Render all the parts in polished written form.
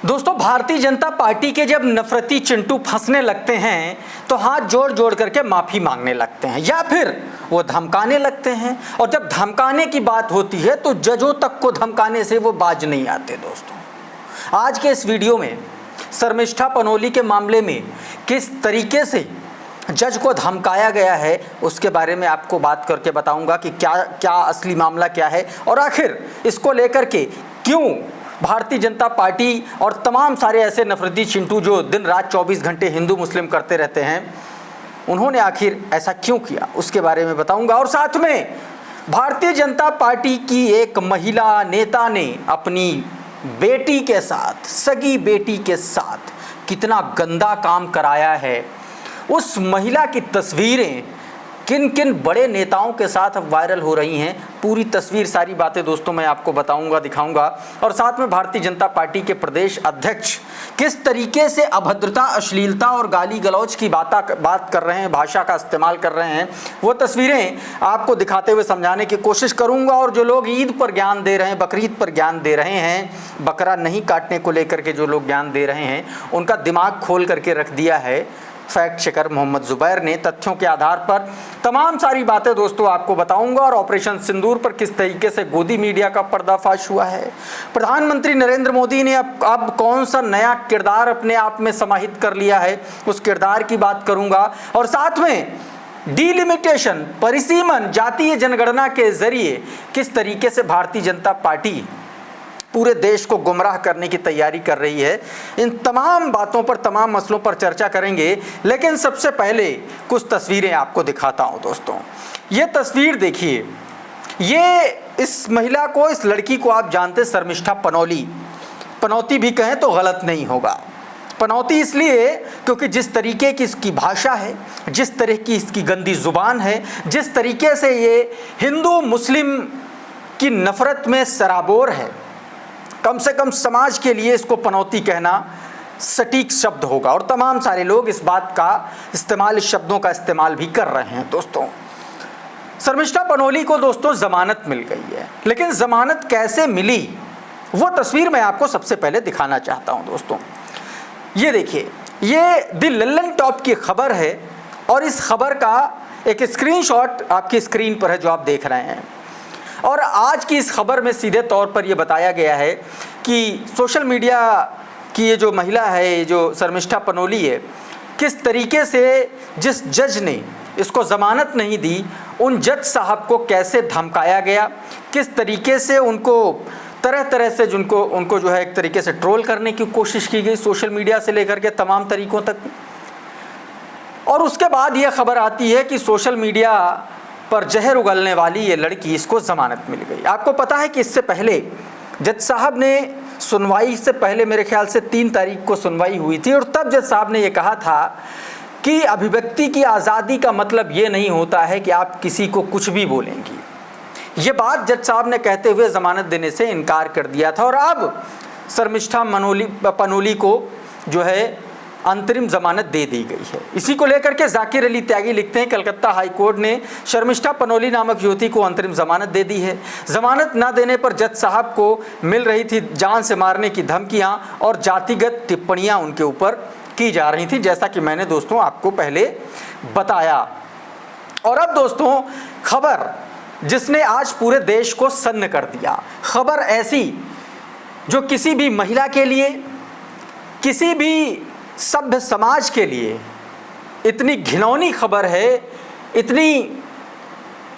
दोस्तों, भारतीय जनता पार्टी के जब नफरती चिंटू फंसने लगते हैं तो हाथ जोड़ जोड़ करके माफ़ी मांगने लगते हैं या फिर वो धमकाने लगते हैं। और जब धमकाने की बात होती है तो जजों तक को धमकाने से वो बाज नहीं आते। दोस्तों, आज के इस वीडियो में शर्मिष्ठा पनोली के मामले में किस तरीके से जज को धमकाया गया है उसके बारे में आपको बात करके बताऊंगा कि क्या क्या असली मामला क्या है और आखिर इसको लेकर के क्यों भारतीय जनता पार्टी और तमाम सारे ऐसे नफरती चिंटू जो दिन रात 24 घंटे हिंदू मुस्लिम करते रहते हैं, उन्होंने आखिर ऐसा क्यों किया उसके बारे में बताऊंगा। और साथ में भारतीय जनता पार्टी की एक महिला नेता ने अपनी बेटी के साथ, सगी बेटी के साथ कितना गंदा काम कराया है, उस महिला की तस्वीरें किन किन बड़े नेताओं के साथ अब वायरल हो रही हैं, पूरी तस्वीर सारी बातें दोस्तों मैं आपको बताऊंगा, दिखाऊंगा। और साथ में भारतीय जनता पार्टी के प्रदेश अध्यक्ष किस तरीके से अभद्रता, अश्लीलता और गाली गलौज की बात कर रहे हैं, भाषा का इस्तेमाल कर रहे हैं, वो तस्वीरें आपको दिखाते हुए समझाने की कोशिश करूंगा। और जो लोग ईद पर ज्ञान दे रहे हैं, बकरीद पर ज्ञान दे रहे हैं, बकरा नहीं काटने को लेकर के जो लोग ज्ञान दे रहे हैं, उनका दिमाग खोल करके रख दिया है फैक्ट चेकर मोहम्मद जुबैर ने। तथ्यों के आधार पर तमाम सारी बातें दोस्तों आपको बताऊंगा। और ऑपरेशन सिंदूर पर किस तरीके से गोदी मीडिया का पर्दाफाश हुआ है, प्रधानमंत्री नरेंद्र मोदी ने अब कौन सा नया किरदार अपने आप में समाहित कर लिया है, उस किरदार की बात करूंगा। और साथ में डिलिमिटेशन, परिसीमन, जातीय जनगणना के जरिए किस तरीके से भारतीय जनता पार्टी पूरे देश को गुमराह करने की तैयारी कर रही है, इन तमाम बातों पर, तमाम मसलों पर चर्चा करेंगे। लेकिन सबसे पहले कुछ तस्वीरें आपको दिखाता हूं। दोस्तों, ये तस्वीर देखिए, ये इस महिला को, इस लड़की को आप जानते, शर्मिष्ठा पनोली, पनौती भी कहें तो गलत नहीं होगा। पनौती इसलिए क्योंकि जिस तरीके की इसकी भाषा है, जिस तरह की इसकी गंदी जुबान है, जिस तरीके से ये हिंदू मुस्लिम की नफरत में सराबोर है, कम से कम समाज के लिए इसको पनौती कहना सटीक शब्द होगा। और तमाम सारे लोग इस बात का इस्तेमाल, इस शब्दों का इस्तेमाल भी कर रहे हैं। दोस्तों, शर्मिष्ठा पनोली को दोस्तों जमानत मिल गई है, लेकिन जमानत कैसे मिली वो तस्वीर मैं आपको सबसे पहले दिखाना चाहता हूं। दोस्तों, ये देखिए, ये द लल्लन टॉप की खबर है और इस खबर का एक स्क्रीनशॉट आपकी स्क्रीन पर है जो आप देख रहे हैं। और आज की इस खबर में सीधे तौर पर यह बताया गया है कि सोशल मीडिया की ये जो महिला है, ये जो शर्मिष्ठा पनोली है, किस तरीके से जिस जज ने इसको ज़मानत नहीं दी, उन जज साहब को कैसे धमकाया गया, किस तरीके से उनको तरह तरह से उनको जो है एक तरीके से ट्रोल करने की कोशिश की गई, सोशल मीडिया से लेकर के तमाम तरीक़ों तक। और उसके बाद यह खबर आती है कि सोशल मीडिया पर जहर उगलने वाली ये लड़की, इसको ज़मानत मिल गई। आपको पता है कि इससे पहले जज साहब ने सुनवाई से पहले, मेरे ख्याल से 3 तारीख को सुनवाई हुई थी, और तब जज साहब ने ये कहा था कि अभिव्यक्ति की आज़ादी का मतलब ये नहीं होता है कि आप किसी को कुछ भी बोलेंगी। ये बात जज साहब ने कहते हुए ज़मानत देने से इनकार कर दिया था। और अब शर्मिष्ठा पनोली को जो है अंतरिम जमानत दे दी गई है। इसी को लेकर के जाकिर अली त्यागी लिखते हैं, कलकत्ता हाई कोर्ट ने शर्मिष्ठा पनोली नामक युवती को अंतरिम जमानत दे दी है। जमानत न देने पर जज साहब को मिल रही थी जान से मारने की धमकियां और जातिगत टिप्पणियां उनके ऊपर की जा रही थी, जैसा कि मैंने दोस्तों आपको पहले बताया। और अब दोस्तों, खबर जिसने आज पूरे देश को सन्न कर दिया, खबर ऐसी जो किसी भी महिला के लिए, किसी भी सभ्य समाज के लिए इतनी घिनौनी खबर है, इतनी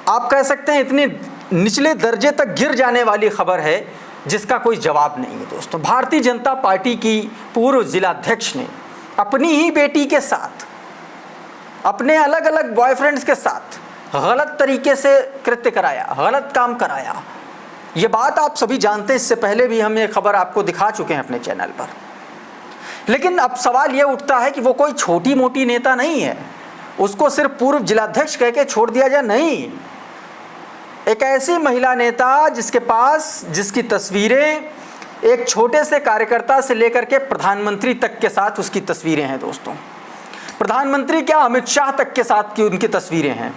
आप कह सकते हैं इतनी निचले दर्जे तक गिर जाने वाली खबर है जिसका कोई जवाब नहीं है। दोस्तों, भारतीय जनता पार्टी की पूर्व जिलाध्यक्ष ने अपनी ही बेटी के साथ, अपने अलग अलग बॉयफ्रेंड्स के साथ गलत तरीके से कृत्य कराया, गलत काम कराया। ये बात आप सभी जानते हैं, इससे पहले भी हम ये खबर आपको दिखा चुके हैं अपने चैनल पर। लेकिन अब सवाल ये उठता है कि वो कोई छोटी मोटी नेता नहीं है, उसको सिर्फ पूर्व जिलाध्यक्ष कह के छोड़ दिया जाए, नहीं। एक ऐसी महिला नेता जिसकी तस्वीरें एक छोटे से कार्यकर्ता से लेकर के प्रधानमंत्री तक के साथ उसकी तस्वीरें हैं। दोस्तों, प्रधानमंत्री क्या, अमित शाह तक के साथ की उनकी तस्वीरें हैं।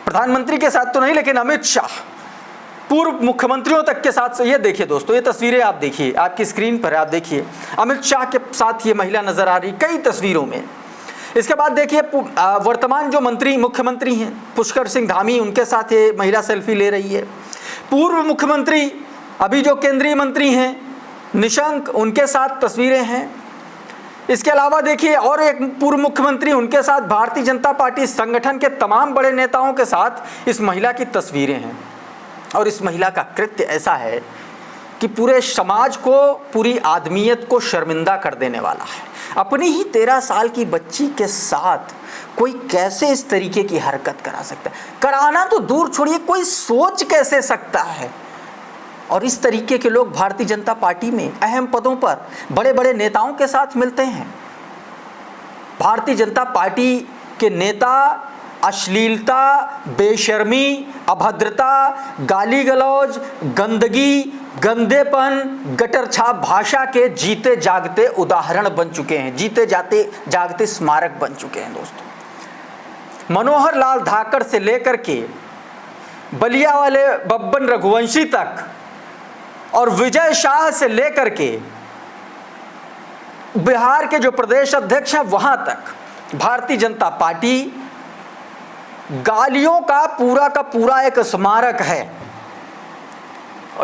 प्रधानमंत्री के साथ तो नहीं, लेकिन अमित शाह पूर्व मुख्यमंत्रियों तक के साथ। ये देखिए दोस्तों, ये तस्वीरें आप देखिए, आपकी स्क्रीन पर आप देखिए, अमित शाह के साथ ये महिला नजर आ रही कई तस्वीरों में। इसके बाद देखिए वर्तमान जो मुख्यमंत्री हैं पुष्कर सिंह धामी, उनके साथ ये महिला सेल्फी ले रही है। पूर्व मुख्यमंत्री अभी जो केंद्रीय मंत्री हैं निशंक, उनके साथ तस्वीरें हैं। इसके अलावा देखिए और एक पूर्व मुख्यमंत्री, उनके साथ भारतीय जनता पार्टी संगठन के तमाम बड़े नेताओं के साथ इस महिला की तस्वीरें हैं। और इस महिला का कृत्य ऐसा है कि पूरे समाज को, पूरी आदमियत को शर्मिंदा कर देने वाला है। अपनी ही 13 साल की बच्ची के साथ कोई कैसे इस तरीके की हरकत करा सकता है? कराना तो दूर छोड़िए, कोई सोच कैसे सकता है? और इस तरीके के लोग भारतीय जनता पार्टी में अहम पदों पर बड़े बड़े नेताओं के साथ मिलते हैं। भारतीय जनता पार्टी के नेता अश्लीलता, बेशर्मी, अभद्रता, गाली गलौज, गंदगी, गंदेपन, गटर छाप भाषा के जीते जागते उदाहरण बन चुके हैं, जीते जागते स्मारक बन चुके हैं दोस्तों। मनोहर लाल धाकड़ से लेकर के बलिया वाले बब्बन रघुवंशी तक और विजय शाह से लेकर के बिहार के जो प्रदेश अध्यक्ष हैं वहां तक भारतीय जनता पार्टी गालियों का पूरा एक स्मारक है,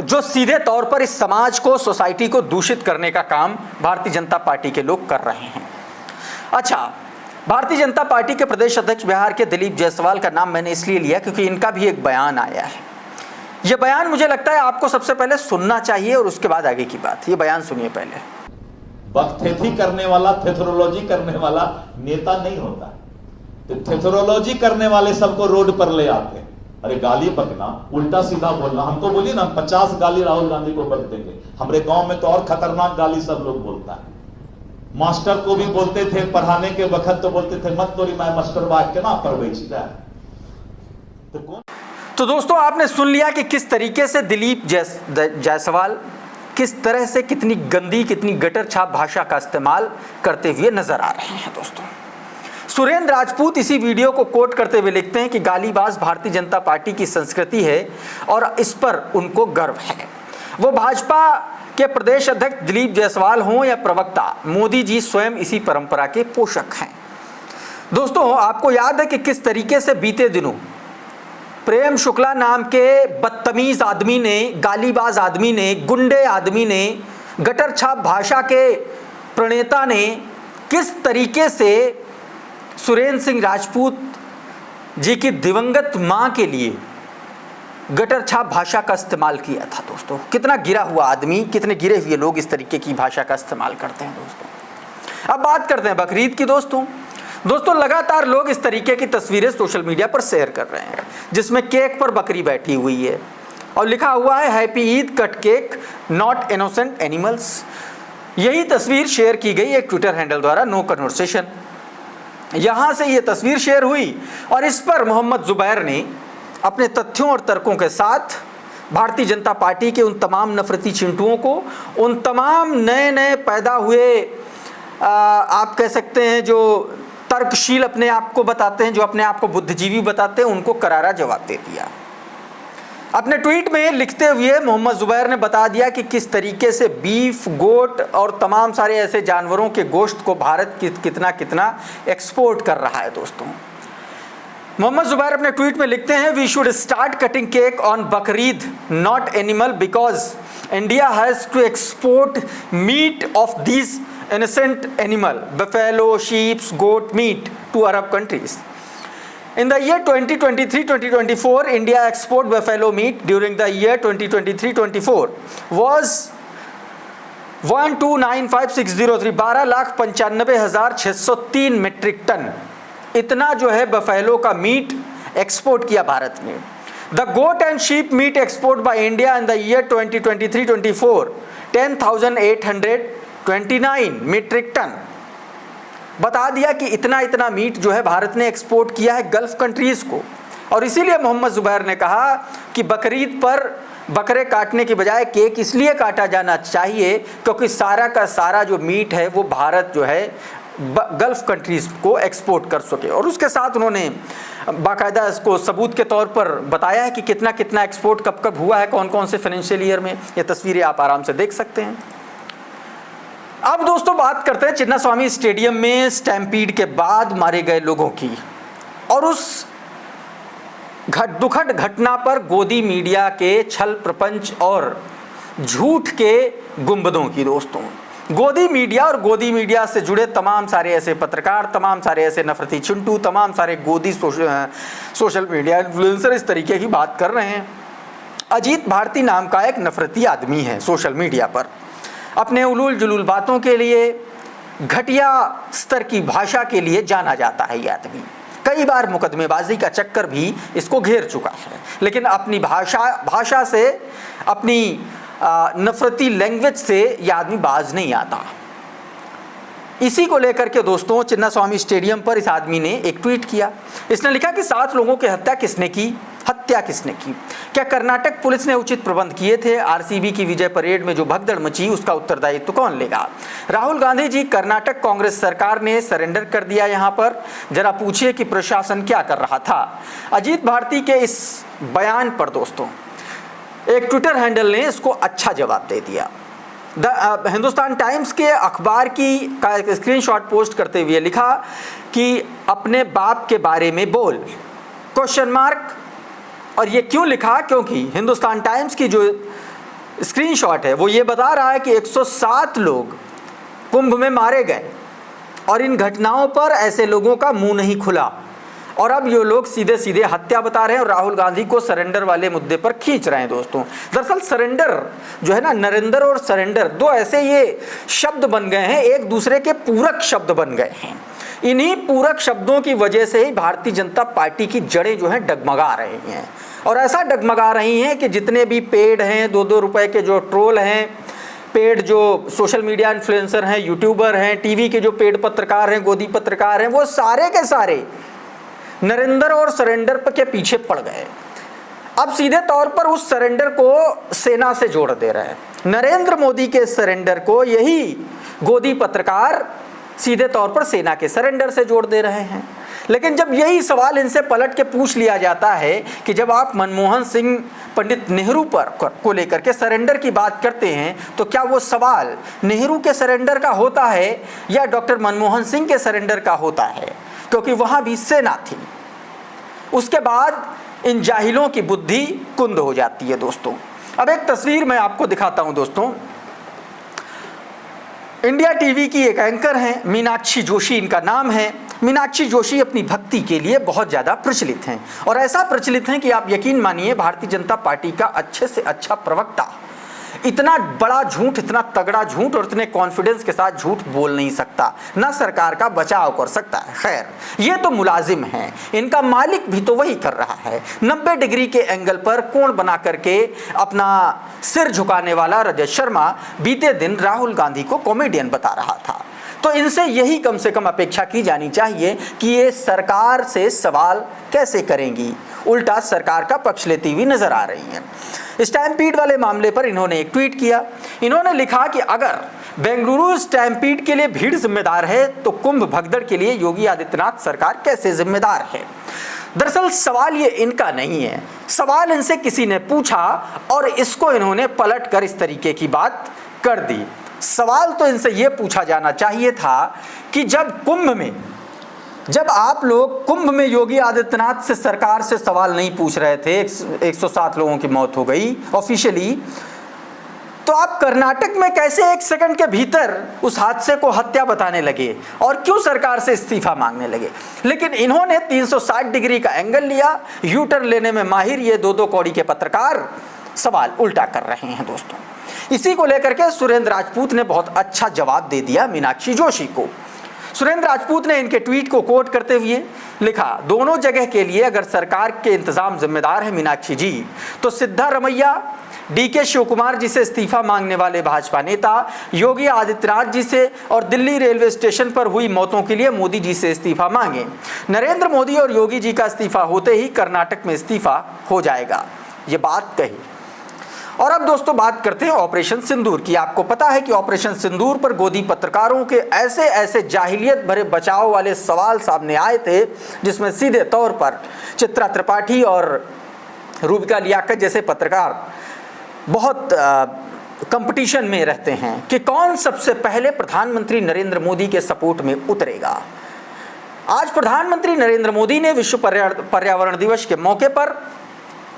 जो सीधे तौर पर इस समाज को, सोसाइटी को दूषित करने का काम भारतीय जनता पार्टी के लोग कर रहे हैं। अच्छा, भारतीय जनता पार्टी के प्रदेश अध्यक्ष बिहार के दिलीप जायसवाल का नाम मैंने इसलिए लिया क्योंकि इनका भी एक बयान आया है। यह बयान मुझे लगता है आपको सबसे पहले सुनना चाहिए और उसके बाद आगे की बात। ये बयान सुनिए पहले। बकथेथी करने वाला, थेथरोलॉजी करने वाला नेता नहीं होता। तो थेथरोलॉजी करने वाले सबको रोड पर ले आते हैं। अरे गाली बकना, उल्टा सीधा बोलना, हमको बोलिए ना 50 गाली राहुल गांधी को बक देंगे। हमारे गांव में तो और खतरनाक गाली सब लोग बोलता है। मास्टर को भी बोलते थे, पढ़ाने के वक्त तो बोलते थे मत तोरी मैं मास्टर बात के ना पढ़ तो दोस्तों आपने सुन लिया कि किस तरीके से दिलीप जायसवाल किस तरह से कितनी गंदी, कितनी गटर छाप भाषा का इस्तेमाल करते हुए नजर आ रहे हैं दोस्तों। सुरेंद्र राजपूत इसी वीडियो को कोट करते हुए लिखते हैं कि गालीबाज भारतीय जनता पार्टी की संस्कृति है और इस पर उनको गर्व है। वो भाजपा के प्रदेश अध्यक्ष दिलीप जायसवाल हों या प्रवक्ता, मोदी जी स्वयं इसी परंपरा के पोषक हैं। दोस्तों आपको याद है कि किस तरीके से बीते दिनों प्रेम शुक्ला नाम के बदतमीज आदमी ने, गालीबाज आदमी ने, गुंडे आदमी ने, गटर छाप भाषा के प्रणेता ने किस तरीके से सुरेंद्र सिंह राजपूत जी की दिवंगत मां के लिए गटर छाप भाषा का इस्तेमाल किया था। दोस्तों कितना गिरा हुआ आदमी, कितने गिरे हुए लोग इस तरीके की भाषा का इस्तेमाल करते हैं दोस्तों। अब बात करते हैं बकरीद की दोस्तों लगातार लोग इस तरीके की तस्वीरें सोशल मीडिया पर शेयर कर रहे हैं जिसमें केक पर बकरी बैठी हुई है और लिखा हुआ है happy Eid, cut cake not innocent animals. यही तस्वीर शेयर की गई एक ट्विटर हैंडल द्वारा, नो कन्वर्सेशन। यहां से ये तस्वीर शेयर हुई और इस पर मोहम्मद जुबैर ने अपने तथ्यों और तर्कों के साथ भारतीय जनता पार्टी के उन तमाम नफरती चिंटुओं को, उन तमाम नए पैदा हुए आप कह सकते हैं जो तर्कशील अपने आप को बताते हैं, जो अपने आप को बुद्धिजीवी बताते हैं, उनको करारा जवाब दे दिया। अपने ट्वीट में लिखते हुए मोहम्मद जुबैर ने बता दिया कि किस तरीके से बीफ, गोट और तमाम सारे ऐसे जानवरों के गोश्त को भारत कितना एक्सपोर्ट कर रहा है। दोस्तों मोहम्मद जुबैर अपने ट्वीट में लिखते हैं we should start cutting cake on Bakrid not animal because India has to export meat of these innocent animal, buffalo, sheep, goat meat to Arab countries. In the year 2023-2024, India export buffalo meat during the year 2023-24 was 1295603 12,95,603 metric ton. इतना जो है buffalo का meet export किया भारत में। The goat and sheep meat export by India in the year 2023-24 10,829 metric tonne. बता दिया कि इतना मीट जो है भारत ने एक्सपोर्ट किया है गल्फ कंट्रीज को। और इसीलिए मोहम्मद जुबैर ने कहा कि बकरीद पर बकरे काटने की बजाय केक इसलिए काटा जाना चाहिए क्योंकि सारा का सारा जो मीट है वो भारत जो है गल्फ कंट्रीज़ को एक्सपोर्ट कर सके। और उसके साथ उन्होंने बाकायदा इसको सबूत के तौर पर बताया है कि कितना कितना एक्सपोर्ट कब कब हुआ है, कौन कौन से फाइनेंशियल ईयर में। ये तस्वीरें आप आराम से देख सकते हैं। अब दोस्तों बात करते हैं चिन्नास्वामी स्टेडियम में स्टैम्पीड के बाद मारे गए लोगों की और उस दुखद घटना पर गोदी मीडिया के छल प्रपंच और झूठ के गुंबदों की। दोस्तों गोदी मीडिया और गोदी मीडिया से जुड़े तमाम सारे ऐसे पत्रकार, तमाम सारे ऐसे नफरती चिंटू, तमाम सारे गोदी सोशल मीडिया इन्फ्लुएंसर इस तरीके की बात कर रहे हैं। अजीत भारती नाम का एक नफरती आदमी है सोशल मीडिया पर, अपने उलूल जुलूल बातों के लिए, घटिया स्तर की भाषा के लिए जाना जाता है। ये आदमी कई बार मुकदमेबाजी का चक्कर भी इसको घेर चुका है, लेकिन अपनी भाषा से, अपनी नफरती लैंग्वेज से ये आदमी बाज नहीं आता। इसी को लेकर के दोस्तों चिन्नास्वामी स्टेडियम पर इस आदमी ने एक ट्वीट किया। इसने लिखा कि 7 लोगों की हत्या किसने की? क्या कर्नाटक पुलिस ने उचित प्रबंध किए थे? आरसीबी की विजय परेड में जो भगदड़ मची उसका उत्तरदायित्व कौन लेगा? राहुल गांधी जी, कर्नाटक कांग्रेस सरकार ने सरेंडर कर दिया। यहाँ पर जरा पूछिए कि प्रशासन क्या कर रहा था। अजीत भारती के इस बयान पर दोस्तों एक ट्विटर हैंडल ने इसको अच्छा जवाब दे दिया। हिंदुस्तान टाइम्स के अखबार का स्क्रीनशॉट पोस्ट करते हुए लिखा कि अपने बाप के बारे में बोल ? और ये क्यों लिखा? क्योंकि हिंदुस्तान टाइम्स की जो स्क्रीनशॉट है वो ये बता रहा है कि 107 लोग कुंभ में मारे गए और इन घटनाओं पर ऐसे लोगों का मुंह नहीं खुला और अब ये लोग सीधे सीधे हत्या बता रहे हैं और राहुल गांधी को सरेंडर वाले मुद्दे पर खींच रहे हैं। दोस्तों दरअसल सरेंडर जो है ना, नरेंद्र और सरेंडर दो ऐसे ये शब्द बन गए हैं, एक दूसरे के पूरक शब्द बन गए हैं। इन्हीं पूरक शब्दों की वजह से ही भारतीय जनता पार्टी की जड़ें जो हैं डगमगा रही हैं और ऐसा डगमगा रही हैं कि जितने भी पेड हैं, 2-2 रुपए के जो ट्रोल हैं, पेड जो सोशल मीडिया इन्फ्लुएंसर हैं, यूट्यूबर हैं, टीवी के जो पेड पत्रकार हैं, गोदी पत्रकार हैं, वो सारे के सारे नरेंद्र और सरेंडर के पीछे पड़ गए। अब सीधे तौर पर उस सरेंडर को सेना से जोड़ दे रहे हैं। नरेंद्र मोदी के सरेंडर को यही गोदी पत्रकार सीधे तौर पर सेना के सरेंडर से जोड़ दे रहे हैं। लेकिन जब यही सवाल इनसे पलट के पूछ लिया जाता है कि जब आप मनमोहन सिंह, पंडित नेहरू को लेकर के सरेंडर की बात करते हैं तो क्या वो सवाल नेहरू के सरेंडर का होता है या डॉक्टर मनमोहन सिंह के सरेंडर का होता है? क्योंकि वहाँ भी सेना थी। उसके बाद इन जाहिलों की बुद्धि कुंद हो जाती है। दोस्तों अब एक तस्वीर मैं आपको दिखाता हूँ। दोस्तों इंडिया टीवी की एक एंकर हैं, मीनाक्षी जोशी इनका नाम है। मीनाक्षी जोशी अपनी भक्ति के लिए बहुत ज़्यादा प्रचलित हैं और ऐसा प्रचलित हैं कि आप यकीन मानिए भारतीय जनता पार्टी का अच्छे से अच्छा प्रवक्ता इतना बड़ा झूठ, इतना तगड़ा झूठ और इतने कॉन्फिडेंस के साथ झूठ बोल नहीं सकता, ना सरकार का बचाव कर सकता है। खैर ये तो मुलाजिम हैं, इनका मालिक भी तो वही कर रहा है। 90 डिग्री के एंगल पर कोण बना करके अपना सिर झुकाने वाला रजत शर्मा बीते दिन राहुल गांधी को कॉमेडियन बता रहा था। तो इनसे यही कम से कम अपेक्षा की जानी चाहिए कि ये सरकार से सवाल कैसे करेंगी, उल्टा सरकार का पक्ष लेती हुई नजर आ रही हैं। स्टैम्पीड वाले मामले पर इन्होंने एक ट्वीट किया। इन्होंने लिखा कि अगर बेंगलुरु स्टैम्पीड के लिए भीड़ जिम्मेदार है तो कुंभ भगदड़ के लिए योगी आदित्यनाथ सरकार कैसे जिम्मेदार है? दरअसल सवाल ये इनका नहीं है, सवाल इनसे किसी ने पूछा और इसको इन्होंने पलट कर इस तरीके की बात कर दी। सवाल तो इनसे ये पूछा जाना चाहिए था कि जब आप लोग कुंभ में योगी आदित्यनाथ से, सरकार से सवाल नहीं पूछ रहे थे, 107 लोगों की मौत हो गई ऑफिशियली, तो आप कर्नाटक में कैसे 1 सेकंड के भीतर उस हादसे को हत्या बताने लगे और क्यों सरकार से इस्तीफा मांगने लगे? लेकिन इन्होंने 360 डिग्री का एंगल लिया। यू टर्न लेने में माहिर ये 2-2 कौड़ी के पत्रकार सवाल उल्टा कर रहे हैं। दोस्तों इसी को लेकर के सुरेंद्र राजपूत ने बहुत अच्छा जवाब दे दिया मीनाक्षी जोशी को। सुरेंद्र राजपूत ने इनके ट्वीट को कोट करते हुए लिखा, दोनों जगह के लिए अगर सरकार के इंतजाम जिम्मेदार है मीनाक्षी जी, तो सिद्धारमैया, डीके शिव कुमार जी से इस्तीफा मांगने वाले भाजपा नेता, योगी आदित्यनाथ जी से और दिल्ली रेलवे स्टेशन पर हुई मौतों के लिए मोदी जी से इस्तीफा मांगे। नरेंद्र मोदी और योगी जी का इस्तीफा होते ही कर्नाटक में इस्तीफा हो जाएगा, ये बात कही। और अब दोस्तों बात करते हैं ऑपरेशन सिंदूर की। आपको पता है कि ऑपरेशन सिंदूर पर गोदी पत्रकारों के ऐसे ऐसे जाहिलियत भरे बचाव वाले सवाल सामने आए थे, जिसमें सीधे तौर पर चित्रा त्रिपाठी और रूबिका लियाकत जैसे पत्रकार बहुत कंपटीशन में रहते हैं कि कौन सबसे पहले प्रधानमंत्री नरेंद्र मोदी के सपोर्ट में उतरेगा। आज प्रधानमंत्री नरेंद्र मोदी ने विश्व पर्यावरण दिवस के मौके पर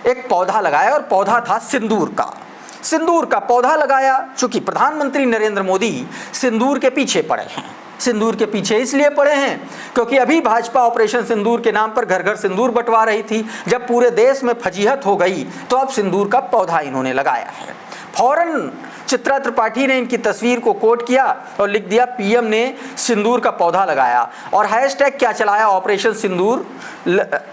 एक पौधा लगाया और पौधा था सिंदूर का पौधा लगाया। चूंकि प्रधानमंत्री नरेंद्र मोदी सिंदूर के पीछे पड़े हैं। सिंदूर के पीछे इसलिए पड़े हैं क्योंकि अभी भाजपा ऑपरेशन सिंदूर के नाम पर घर घर सिंदूर बंटवा रही थी। जब पूरे देश में फजीहत हो गई तो अब सिंदूर का पौधा इन्होंने लगाया है। फौरन चित्रा त्रिपाठी ने इनकी तस्वीर को कोट किया और लिख दिया पीएम ने सिंदूर का पौधा लगाया, और हैशटैग क्या चलाया, ऑपरेशन सिंदूर,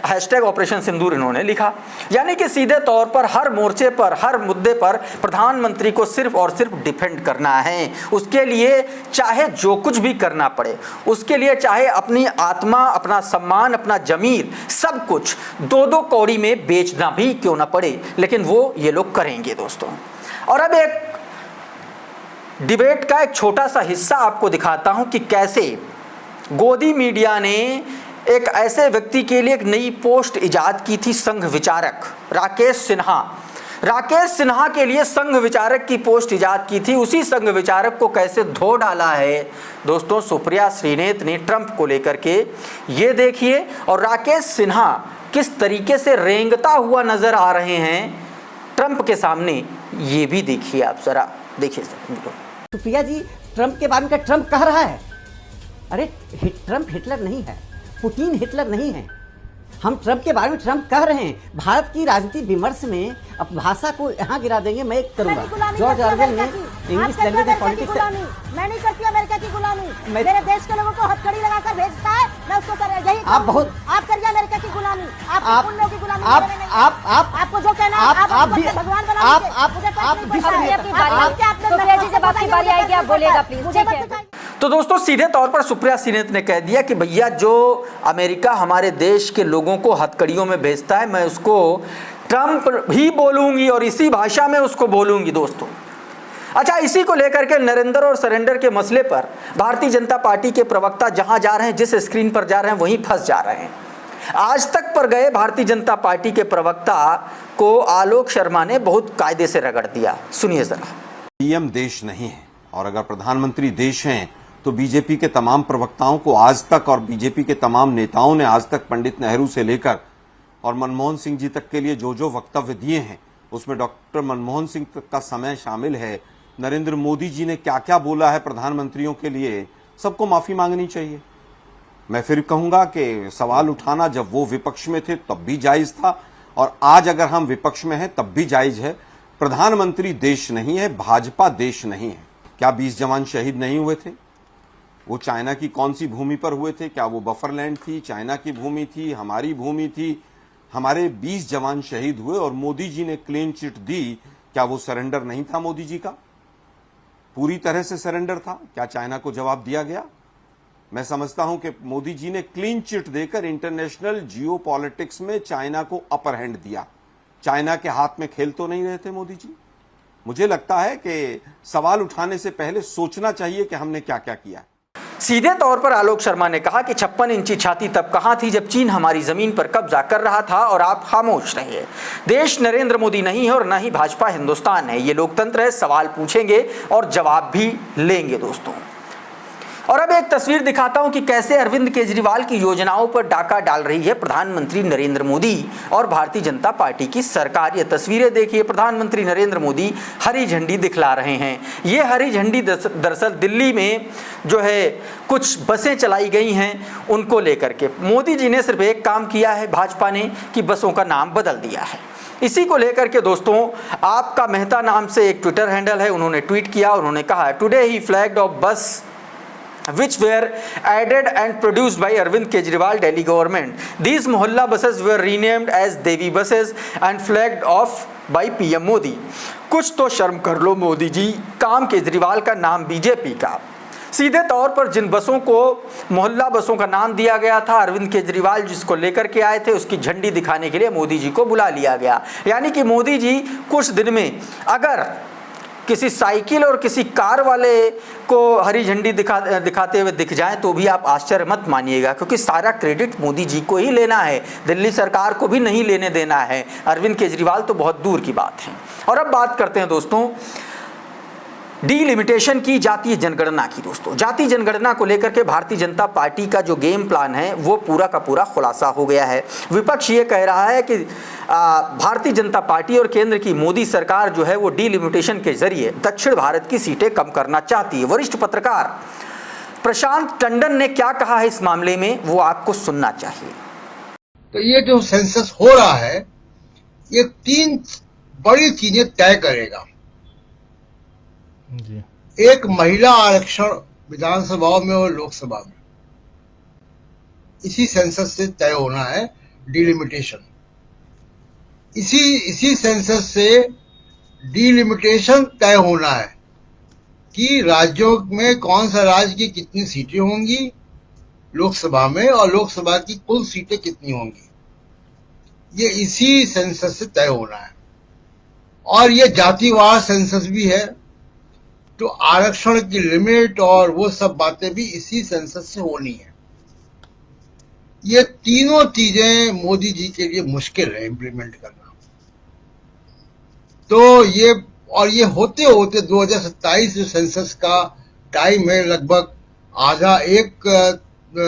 हैशटैग ऑपरेशन सिंदूर इन्होंने लिखा। यानी कि सीधे तौर पर हर मोर्चे पर, हर मुद्दे पर प्रधानमंत्री को सिर्फ और सिर्फ डिफेंड करना है। उसके लिए चाहे जो कुछ भी करना पड़े, उसके लिए चाहे अपनी आत्मा, अपना सम्मान, अपना जमीर, सब कुछ दो दो कौड़ी में बेचना भी क्यों ना पड़े, लेकिन वो ये लोग करेंगे दोस्तों। और अब एक डिबेट का एक छोटा सा हिस्सा आपको दिखाता हूं कि कैसे गोदी मीडिया ने एक ऐसे व्यक्ति के लिए एक नई पोस्ट इजाद की थी, संघ विचारक राकेश सिन्हा के लिए संघ विचारक की पोस्ट इजाद की थी। उसी संघ विचारक को कैसे धो डाला है दोस्तों सुप्रिया श्रीनेत ने ट्रंप को लेकर के, ये देखिए। और राकेश सिन्हा किस तरीके से रेंगता हुआ नजर आ रहे हैं ट्रंप के सामने, ये भी देखिए आप जरा देखिए। सुप्रिया जी, ट्रंप के बारे में क्या ट्रंप कह रहा है? अरे ट्रंप हिटलर नहीं है, पुतिन हिटलर नहीं है। हम ट्रंप के बारे में ट्रंप कह रहे हैं। भारत की राजनीति विमर्श में अब भाषा को यहाँ गिरा देंगे। मैं एक करूंगा, जॉर्ज ऑरवेल ने इंग्लिश लैंग्वेज एंड पॉलिटिक्स से, मैं नहीं करती अमेरिका की गुलामी। मेरे देश के लोगों को हथकड़ी लगाकर भेजता है, मैं उसको कर यही आप बहुत आप करिए अमेरिका की गुलामी। आप उन लोगों की गुलामी आपको जो कहना आप भी भगवान बना सुप्रिया जी, जब आपकी बारी आएगी आप बोलिएगा प्लीज, ठीक है। तो दोस्तों सीधे तौर पर सुप्रिया श्रीनेत ने कह दिया कि भैया जो अमेरिका हमारे देश के लोगों को हथकड़ियों में भेजता है, मैं उसको ट्रंप ही बोलूंगी और इसी भाषा में उसको बोलूंगी दोस्तों। अच्छा, इसी को लेकर के नरेंद्र और सरेंडर के मसले पर भारतीय जनता पार्टी के प्रवक्ता जहां जा रहे हैं, जिस स्क्रीन पर जा रहे हैं वहीं फंस जा रहे हैं। आज तक पर गए भारतीय जनता पार्टी के प्रवक्ता को आलोक शर्मा ने बहुत कायदे से रगड़ दिया। सुनिए जरा। पीएम देश नहीं है, और अगर प्रधानमंत्री देश हैं तो बीजेपी के तमाम प्रवक्ताओं को आज तक और बीजेपी के तमाम नेताओं ने आज तक पंडित नेहरू से लेकर और मनमोहन सिंह जी तक के लिए जो जो वक्तव्य दिए हैं उसमें डॉक्टर मनमोहन सिंह तक का समय शामिल है। नरेंद्र मोदी जी ने क्या क्या बोला है प्रधानमंत्रियों के लिए, सबको माफी मांगनी चाहिए। मैं फिर कहूंगा कि सवाल उठाना जब वो विपक्ष में थे तब भी जायज था, और आज अगर हम विपक्ष में हैं तब भी जायज है। प्रधानमंत्री देश नहीं है, भाजपा देश नहीं है। क्या 20 जवान शहीद नहीं हुए थे? वो चाइना की कौन सी भूमि पर हुए थे? क्या वो बफरलैंड थी, चाइना की भूमि थी, हमारी भूमि थी? हमारे 20 जवान शहीद हुए और मोदी जी ने क्लीन चिट दी। क्या वो सरेंडर नहीं था मोदी जी का? पूरी तरह से सरेंडर था। क्या चाइना को जवाब दिया गया? मैं समझता हूं कि मोदी जी ने क्लीन चिट देकर इंटरनेशनल जियोपॉलिटिक्स में चाइना को अपर हैंड दिया। चाइना के हाथ में खेल तो नहीं रहे थे मोदी जी। मुझे लगता है कि सवाल उठाने से पहले सोचना चाहिए कि हमने क्या क्या किया। सीधे तौर पर आलोक शर्मा ने कहा कि 56 इंची छाती तब कहां थी जब चीन हमारी जमीन पर कब्जा कर रहा था और आप खामोश रहे। देश नरेंद्र मोदी नहीं है और न ही भाजपा हिंदुस्तान है। ये लोकतंत्र है, सवाल पूछेंगे और जवाब भी लेंगे दोस्तों। और अब एक तस्वीर दिखाता हूं कि कैसे अरविंद केजरीवाल की योजनाओं पर डाका डाल रही है प्रधानमंत्री नरेंद्र मोदी और भारतीय जनता पार्टी की सरकार। ये तस्वीरें देखिए, प्रधानमंत्री नरेंद्र मोदी हरी झंडी दिखला रहे हैं। ये हरी झंडी दरअसल दिल्ली में जो है कुछ बसें चलाई गई हैं उनको लेकर के। मोदी जी ने सिर्फ एक काम किया है भाजपा ने कि बसों का नाम बदल दिया है। इसी को लेकर के दोस्तों आपका मेहता नाम से एक ट्विटर हैंडल है, उन्होंने ट्वीट किया, उन्होंने कहा टुडे ही फ्लैग्ड ऑफ बस which were added and produced by Arvind Kejriwal Delhi government. These mohalla buses were renamed as Devi buses and flagged off by PM Modi. कुछ तो शर्म कर लो मोदी जी, काम केजरीवाल का नाम बीजेपी का। सीधे तौर पर जिन बसों को मोहल्ला बसों का नाम दिया गया था, अरविंद केजरीवाल जिसको लेकर के आए थे, उसकी झंडी दिखाने के लिए मोदी जी को बुला लिया गया। यानी कि मोदी जी कुछ दिन में अगर किसी साइकिल और किसी कार वाले को हरी झंडी दिखाते हुए दिख जाए तो भी आप आश्चर्य मत मानिएगा, क्योंकि सारा क्रेडिट मोदी जी को ही लेना है, दिल्ली सरकार को भी नहीं लेने देना है। अरविंद केजरीवाल तो बहुत दूर की बात है। और अब बात करते हैं दोस्तों डीलिमिटेशन की, जातीय जनगणना की। दोस्तों जातीय जनगणना को लेकर के भारतीय जनता पार्टी का जो गेम प्लान है वो पूरा का पूरा खुलासा हो गया है। विपक्ष ये कह रहा है कि भारतीय जनता पार्टी और केंद्र की मोदी सरकार जो है वो डीलिमिटेशन के जरिए दक्षिण भारत की सीटें कम करना चाहती है। वरिष्ठ पत्रकार प्रशांत टंडन ने क्या कहा है इस मामले में, वो आपको सुनना चाहिए। तो ये जो सेंसस हो रहा है ये 3 बड़ी चीजें तय करेगा। जी। एक, महिला आरक्षण विधानसभाओं में और लोकसभा में, इसी सेंसस से तय होना है डिलिमिटेशन। इसी सेंसस से डिलिमिटेशन तय होना है कि राज्यों में कौन सा राज्य की कितनी सीटें होंगी लोकसभा में और लोकसभा की कुल सीटें कितनी होंगी, ये इसी सेंसस से तय होना है। और ये जातिवार सेंसस भी है, तो आरक्षण की लिमिट और वो सब बातें भी इसी सेंसस से होनी है। ये तीनों चीजें मोदी जी के लिए मुश्किल है इंप्लीमेंट करना। तो ये होते होते 2027 जो सेंसस का टाइम है, लगभग आधा एक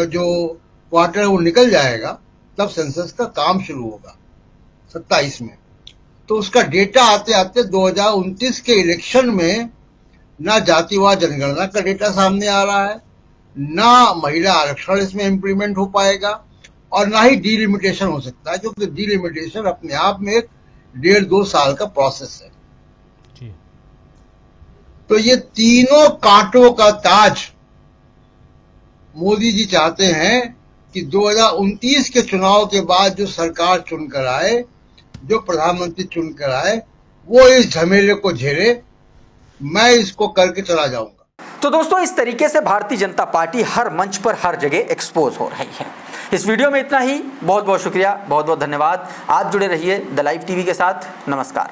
जो क्वार्टर वो निकल जाएगा, तब सेंसस का काम शुरू होगा 27 में। तो उसका डेटा आते आते 2029 के इलेक्शन में ना जातिवार जनगणना का डेटा सामने आ रहा है, ना महिला आरक्षण इसमें इंप्लीमेंट हो पाएगा और ना ही डीलिमिटेशन हो सकता है, क्योंकि डीलिमिटेशन अपने आप में एक 1.5-2 साल का प्रोसेस है। जी। तो ये तीनों कांटों का ताज मोदी जी चाहते हैं कि 2029 के चुनाव के बाद जो सरकार चुनकर आए, जो प्रधानमंत्री चुनकर आए, वो इस झमेले को झेले। मैं इसको करके चला जाऊंगा। तो दोस्तों इस तरीके से भारतीय जनता पार्टी हर मंच पर हर जगह एक्सपोज हो रही है। इस वीडियो में इतना ही। बहुत बहुत शुक्रिया, बहुत बहुत धन्यवाद। आज जुड़े रहिए द लाइव टीवी के साथ। नमस्कार।